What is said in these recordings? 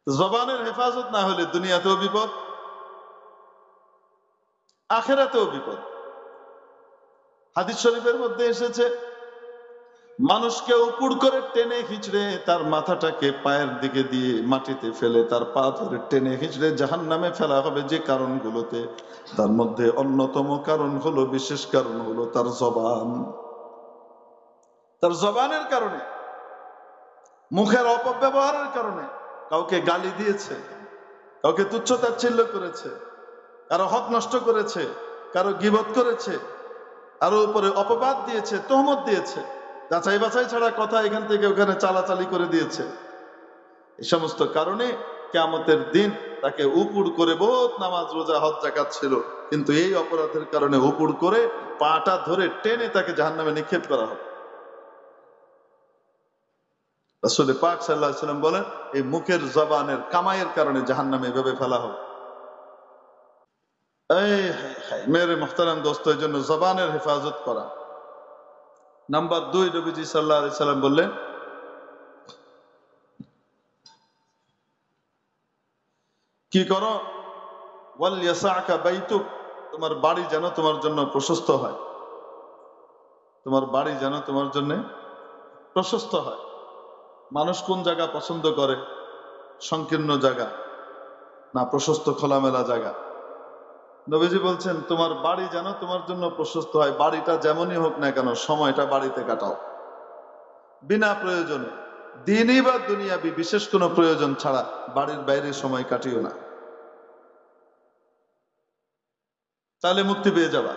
জবানের হেফাজত না হলে দুনিয়াতেও বিপদ, আখেরাতেও বিপদ। হাদিস শরীফের মধ্যে এসেছে, মানুষকে উপুড় করে টেনে হিচড়ে তার মাথাটাকে পায়ের দিকে দিয়ে মাটিতে ফেলে তার পা ধরে টেনে হিচড়ে জাহান্নামে ফেলা হবে যে কারণগুলোতে, তার মধ্যে অন্যতম কারণ হলো, বিশেষ কারণ হলো তার জবান। তার জবানের কারণে, মুখের অপব্যবহারের কারণে কাউকে গালি দিয়েছে, কাউকে তুচ্ছ-তাচ্ছিল্য করেছে, কারো হক নষ্ট করেছে, কারো গীবত করেছে, কারো উপরে অপবাদ দিয়েছে, তহমত দিয়েছে, যাচাই বাছাই ছাড়া কথা এখান থেকে ওখানে চালাচালি করে দিয়েছে। এই সমস্ত কারণে কিয়ামতের দিন তাকে উপুড় করে, বহুত নামাজ রোজা হজ যাকাত ছিল, কিন্তু এই অপরাধের কারণে উপুড় করে পাটা ধরে টেনে তাকে জাহান্নামে নিক্ষেপ করা হবে। রাসূল পাক সাল্লাল্লাহু আলাইহি ওয়াসাল্লাম বলেন, এই মুখের জবানের কামাইয়ের কারণে জাহান্নামে এভাবে ফেলা হবে। এই মেরে মুহতারাম দোস্ত, এই জন্য জবানের হেফাজত করা। নাম্বার 2, নবীজি সাল্লাল্লাহু আলাইহি সাল্লাম বললেন, কি করো, ওয়াল ইয়াসাকা বাইতুক, তোমার বাড়ি যেন তোমার জন্য প্রশস্ত হয়। তোমার বাড়ি যেন তোমার জন্য প্রশস্ত হয়। মানুষ কোন জায়গা পছন্দ করে? সংকীর্ণ জায়গা না প্রশস্ত খোলামেলা জায়গা? নবীজি বলছেন, তোমার বাড়ি যেন তোমার জন্য প্রশস্ত হয়। বাড়িটা যেমনই হোক না কেন, সময়টা বাড়িতে কাটাও, বিনা প্রয়োজনে, দিনই বা দুনিয়াবি বিশেষ কোনো প্রয়োজন ছাড়া বাড়ির বাইরে সময় কাটিও না, তাহলে মুক্তি পেয়ে যাবা।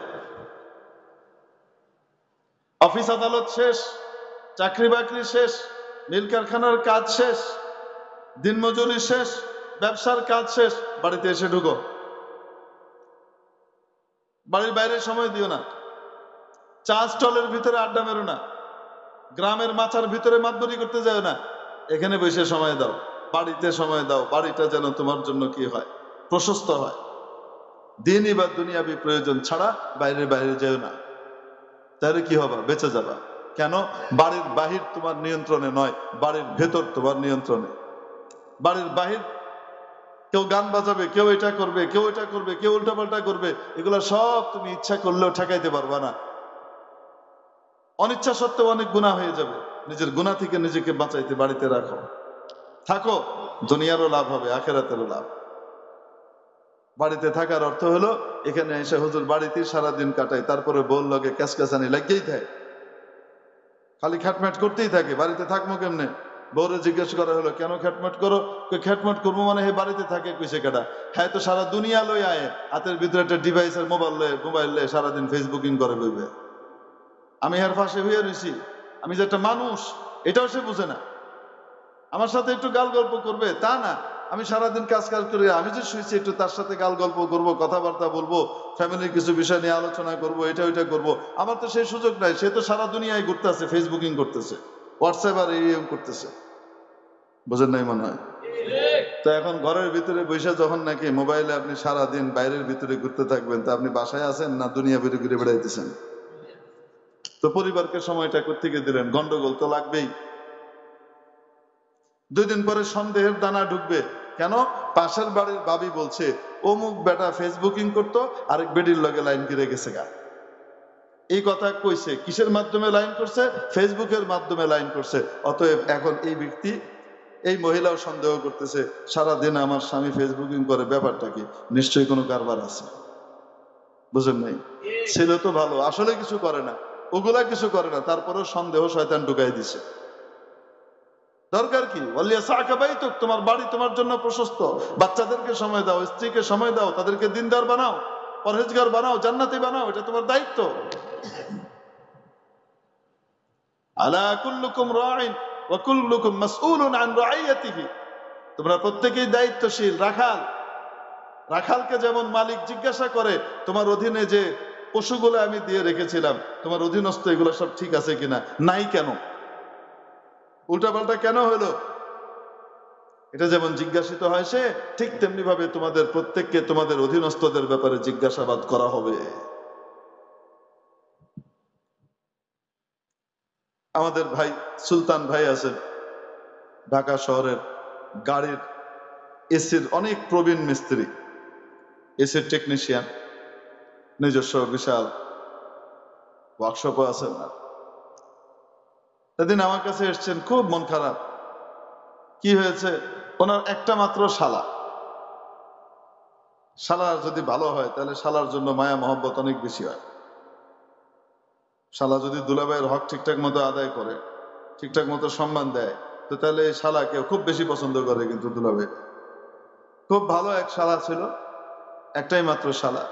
অফিস আদালত শেষ, চাকরি বাকরি শেষ, মিল কারখানার কাজ শেষ, দিনমজুরি শেষ, ব্যবসার কাজ শেষ, বাড়িতে এসে ঢুকো। বাড়ির বাইরে সময় দিও না, চা স্টলের ভিতরে আড্ডা মেরো না, গ্রামের মাচার ভিতরে মাতবরি করতে যাও না, এখানে বসে সময় দাও, বাড়িতে সময় দাও। বাড়িটা যেন তোমার জন্য কি হয়? প্রশস্ত হয়। দিনই বা দুনিয়াবি প্রয়োজন ছাড়া বাইরে বাইরে যেও না, তাহলে কি হবে? বেঁচে যাবা। কেন? বাড়ির বাহির তোমার নিয়ন্ত্রণে নয়, বাড়ির ভেতর তোমার নিয়ন্ত্রণে। বাড়ির বাহির কেউ গান বাজাবে, কেউ এটা করবে, কেউ এটা করবে, কেউ উল্টাপাল্টা করবে, এগুলো সব তুমি ইচ্ছা করলেও ঠেকাইতে পারবা না। অনিচ্ছা সত্ত্বেও অনেক গুনাহ হয়ে যাবে। নিজের গুনাহ থেকে নিজেকে বাঁচাইতে বাড়িতে রাখো, থাকো, দুনিয়ারও লাভ হবে, আখেরাতেরও লাভ। বাড়িতে থাকার অর্থ হলো, এখানে এসে হুজুর বাড়িতেই সারাদিন কাটায়, তারপরে বউর লগে ক্যাসকাসানি লাগিয়েই থাকে, খালি খ্যাটম্যাট করতেই থাকে। বাড়িতে থাকবো কেমনে? বউরে জিজ্ঞেস করা হলো, কেন খ্যাটম্যাট করো? খ্যাটম্যাট করবো মানে হে বাড়িতে থাকে কইছে কেডা? হ্যাঁ, তো সারা দুনিয়া লই আয়, হাতের ভিতরে একটা ডিভাইস আর মোবাইল লয়ে সারাদিন ফেসবুকিং করে বইবে। আমি এর ফাঁসে হইয়া রয়েছি, আমি যে একটা মানুষ এটাও সে বুঝে না। আমার সাথে একটু গাল গল্প করবে তা না, আমি সারাদিন কাজ করে আমি যে শুয়েছি একটু তার সাথে গাল গল্প করবো, কথাবার্তা বলবো, ফ্যামিলির কিছু বিষয় নিয়ে আলোচনা করবো, এটা ওইটা করবো। আমার তো সেই সুযোগ নাই। সে তো সারা দুনিয়ায় ঘুরতেছে, ফেসবুকিং করতেছে, হোয়াটসঅ্যাপ আর এই করতেছে। বোঝেন নাই মনে হয়? তো এখন ঘরের ভিতরে বসে যখন নাকি মোবাইলে আপনি সারাদিন বাইরের ভিতরে ঘুরতে থাকবেন, তা আপনি বাসায় আছেন না দুনিয়া ভিতরে ঘুরে বেড়াইতেছেন? তো পরিবারকে সময়টা কোত্থেকে দিলেন? গন্ডগোল তো লাগবেই। 2 দিন পরে সন্দেহের দানা ঢুকবে। কেন? পাশের বাড়ির ভাবি বলছে অমুক বেটা ফেসবুকিং করতো, আরেক বেডির লগে লাইন করে গেছে গা। এই কথা কইছে, কিসের মাধ্যমে লাইন করছে? ফেসবুকের মাধ্যমে লাইন করছে। অতএব এখন এই ব্যক্তি, এই মহিলাও সন্দেহ করতেছে, সারাদিন আমার স্বামী ফেসবুকিং করে, ব্যাপারটা কি? নিশ্চয়ই কোনো কারবার আছে। বুঝেন নাই? ছেলে তো ভালো, আসলে কিছু করে না, ওগুলা কিছু করে না, তারপরেও সন্দেহ শয়তান ঢুকাই দিছে। দরকার কি? তোমার বাড়ি তোমার জন্য প্রশস্ত। বাচ্চাদেরকে সময় দাও, স্ত্রীকে সময় দাও, তাদেরকে দিনদার বানাও, পরহেজগার বানাও, জান্নাতি বানাও, এটা তোমার দায়িত্ব। আলা কুল্লুকুম রাইন ওয়া কুল্লুকুম মাসউলুন আন রাইয়াতিহি। তোমরা প্রত্যেকেই দায়িত্বশীল। রাখাল, রাখালকে যেমন মালিক জিজ্ঞাসা করে, তোমার অধীনে যে পশুগুলো আমি দিয়ে রেখেছিলাম, তোমার অধীনস্থ এগুলো সব ঠিক আছে কিনা? নাই কেন? উল্টাপাল্টা কেন হলো? এটা যেমন জিজ্ঞাসিত হয় সে, ঠিক তেমনি ভাবে তোমাদের প্রত্যেককে তোমাদের অধীনস্থদের ব্যাপারে জিজ্ঞাসাবাদ করা হবে। আমাদের ভাই সুলতান ভাই আছেন ঢাকা শহরের, গাড়ির এসির অনেক প্রবীণ মিস্ত্রি, এসির টেকনিশিয়ান, নিজস্ব বিশাল ওয়ার্কশপও আছে ওনার। সেদিন আমার কাছে এসছেন, খুব মন খারাপ। কি হয়েছে? ওনার একটা মাত্র শালা। শালা যদি ভালো হয় তাহলে শালার জন্য মায়া মহব্বত অনেক বেশি হয়। শালা যদি দুলাভাইয়ের হক ঠিকঠাক মতো আদায় করে, ঠিকঠাক মতো সম্মান দেয়, তো তাহলে এই শালাকে খুব বেশি পছন্দ করে। কিন্তু দুলাভাই খুব ভালো এক শালা ছিল, একটাই মাত্র শালা।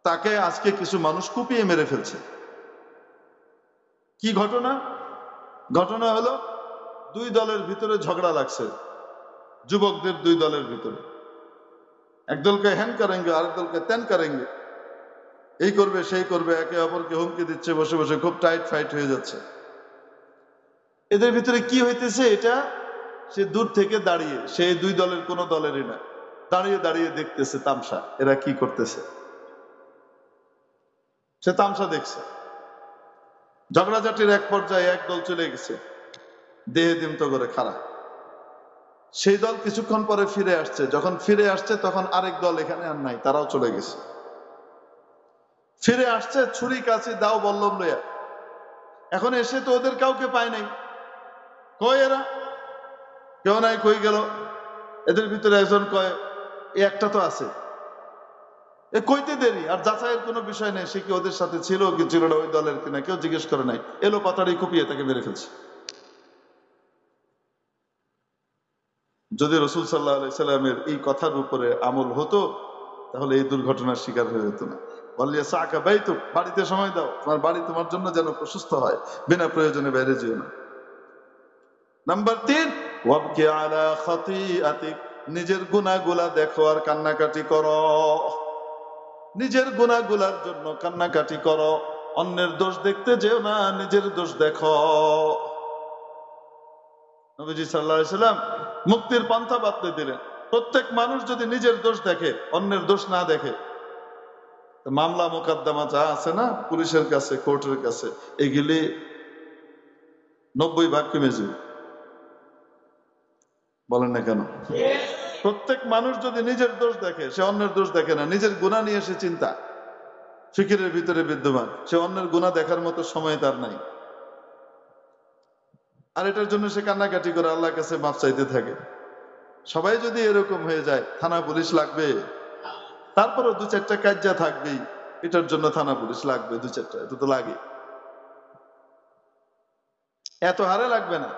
তাকে আজকে কিছু মানুষ কুপিয়ে মেরে ফেলছে। কি ঘটনা? ঘটনা হলো দুই দলের ভিতরে ঝগড়া লাগছে, যুবকদের দুই দলের ভিতরে। এক দলকে হ্যান করেঙ্গে, আরেক দলকে ত্যান করেঙ্গে, এই করবে সেই করবে, একে অপরকে হুমকি দিচ্ছে বসে বসে, খুব টাইট ফাইট হয়ে যাচ্ছে। এদের ভিতরে কি হইতেছে এটা সে দূর থেকে দাঁড়িয়ে, সে দুই দলের কোনো দলেরই না, দাঁড়িয়ে দাঁড়িয়ে দেখতেছে তামসা, এরা কি করতেছে। সে তামসা দেখছে। ঝগড়াঝাটির এক পর্যায়ে এক দল চলে গেছে দেহে দিমতো করে খাড়া। সেই দল কিছুক্ষণ পরে ফিরে আসছে। যখন ফিরে আসছে তখন আরেক দল এখানে আর নাই, তারাও চলে গেছে। ফিরে আসছে ছুরি কাছি দাও বল্লম লইয়া। এখন এসে তো ওদের কাউকে পায় নাই। কই এরা? কেউ নাই, কই গেল? এদের ভিতরে একজন কয়, এ একটা তো আছে। এ কইতে দেরি, আর যাচাইয়ের কোনো বিষয় নেই, সে কি ওদের সাথে ছিল কি ছিল না, ওই দলের কিনা, কেউ জিজ্ঞেস করে নাই। এলো পাতাড়ি কুপিয়ে তাকে মেরে ফেলছে। যদি রসুল সাল্লাহ সাল্লামের এই কথার উপরে আমল হতো তাহলে এই দুর্ঘটনার শিকার হয়ে যেত না। বললিয়া সাকা বাইতু, বাড়িতে সময় দাও, তোমার বাড়ি তোমার জন্য যেন প্রশস্ত হয়, বিনা প্রয়োজনে বাইরে যেও না। নাম্বার 3, ওয়াবকি আলা খাতিআতিক, নিজের গুনাহগুলা দেখো আর কান্নাকাটি করো। নিজের গুনাহগুলার জন্য কান্নাকাটি করো, অন্যের দোষ দেখতে যেও না, নিজের দোষ দেখো। নবীজি সাল্লাল্লাহু আলাইহি সাল্লাম মুক্তির পন্থা বাতলে দিলেন। প্রত্যেক মানুষ যদি নিজের দোষ দেখে, অন্যের দোষ না দেখে, মামলা মোকদ্দমা যা আছে না পুলিশের কাছে, কোর্টের কাছে, এগুলি 90 ভাগ কমে যাবে। বলেন না কেন? প্রত্যেক মানুষ যদি নিজের দোষ দেখে, সে অন্যের দোষ দেখে না, নিজের গুনাহ নিয়ে সে চিন্তা ফিকিরের ভিতরে বিদ্যমান, সে অন্যের গুনাহ দেখার মতো সময় তার নাই। আর এটার জন্য সে কান্নাকাটি করে আল্লাহর কাছে মাফ চাইতে থাকে। সবাই যদি এরকম হয়ে যায়, থানা পুলিশ লাগবে? তারপরও 2-4টা কাজ্জা থাকবেই, এটার জন্য থানা পুলিশ লাগবে 2-4টা, এটা তো লাগে, এত হারে লাগবে না।